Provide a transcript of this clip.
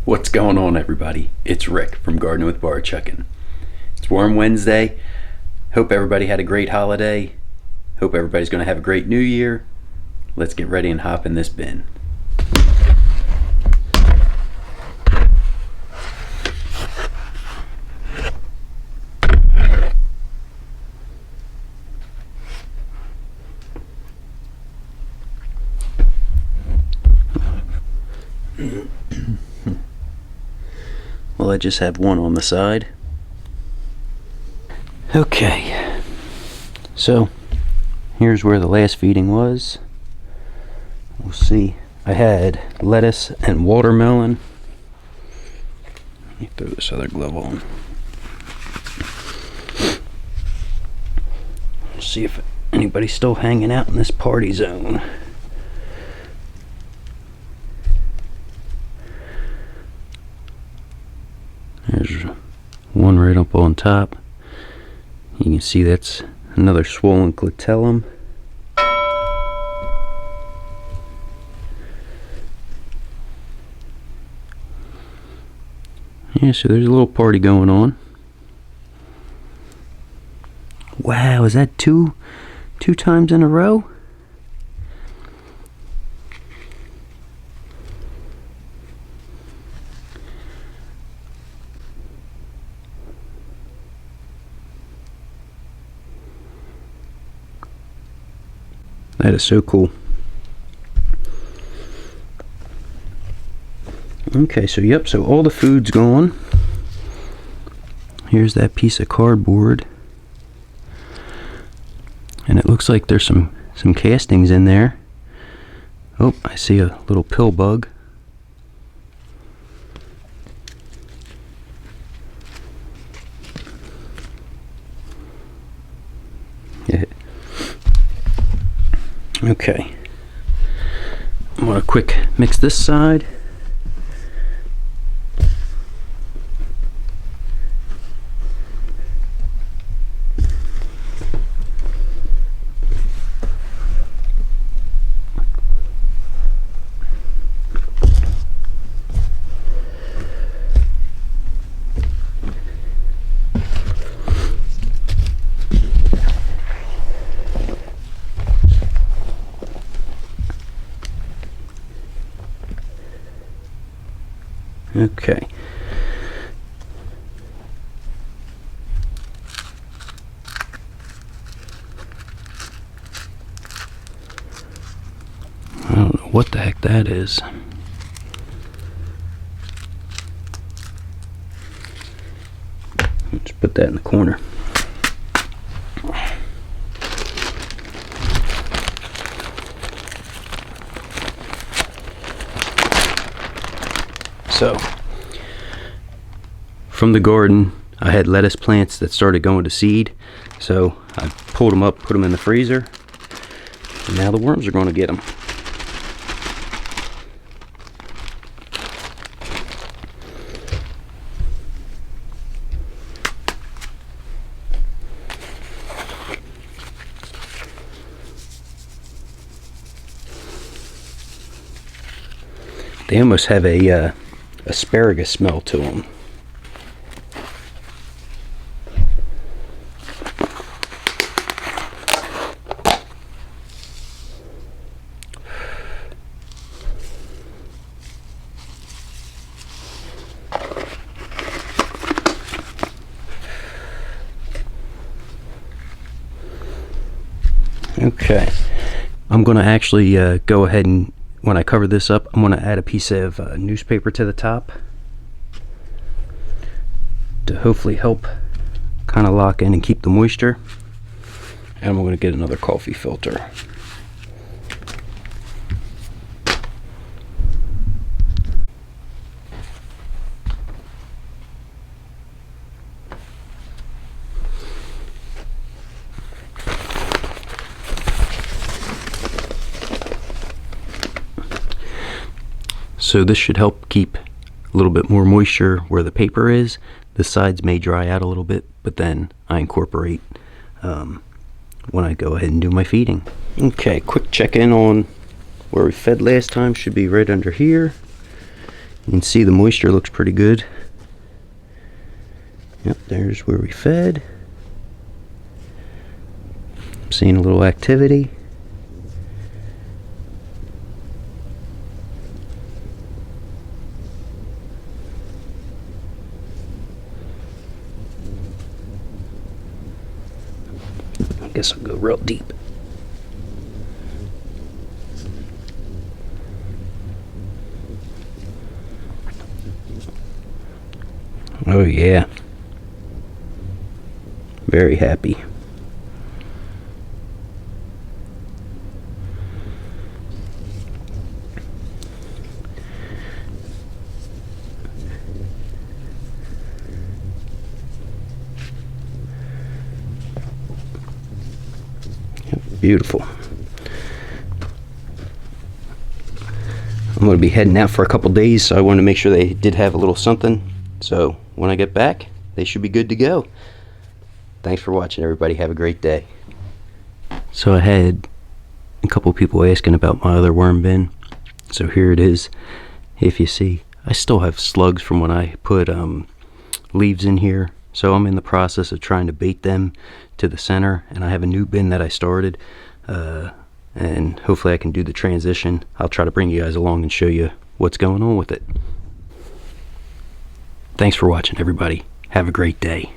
What's going on, everybody? It's Rick from Gardening with Barchuckin. It's Warm Wednesday. Hope everybody had a great holiday. Hope everybody's going to have a great new year. Let's get ready and hop in this bin. Well, I just have one on the side. Okay, so here's where the last feeding was. We'll see. I had lettuce and watermelon. Let me throw this other glove on. See if anybody's still hanging out in this party zone. There's one right up on top. You can see that's another swollen clitellum. Yeah, so there's a little party going on. Wow, is that two times in a row? That is so cool. Okay, so yep, so all the food's gone. Here's that piece of cardboard. And it looks like there's some castings in there. Oh, I see a little pill bug. Yeah. Okay, I'm gonna quick mix this side. Okay. I don't know what the heck that is. Let's put that in the corner. So, from the garden, I had lettuce plants that started going to seed. So I pulled them up, put them in the freezer, and now the worms are going to get them. They almost have a asparagus smell to them. Okay, I'm going to actually go ahead and, when I cover this up, I'm going to add a piece of newspaper to the top to hopefully help kind of lock in and keep the moisture. And I'm going to get another coffee filter. So this should help keep a little bit more moisture where the paper is. The sides may dry out a little bit, but then I incorporate when I go ahead and do my feeding. Okay, quick check in on where we fed last time. Should be right under here. You can see the moisture looks pretty good. Yep, there's where we fed. I'm seeing a little activity. I guess I'll go real deep. Oh yeah. Very happy. Beautiful. I'm going to be heading out for a couple days, so I wanted to make sure they did have a little something. So when I get back, they should be good to go. Thanks for watching, everybody. Have a great day. So I had a couple people asking about my other worm bin. So here it is. If you see, I still have slugs from when I put leaves in here. So I'm in the process of trying to bait them to the center, and I have a new bin that I started, and hopefully I can do the transition. I'll try to bring you guys along and show you what's going on with it. Thanks for watching, everybody. Have a great day.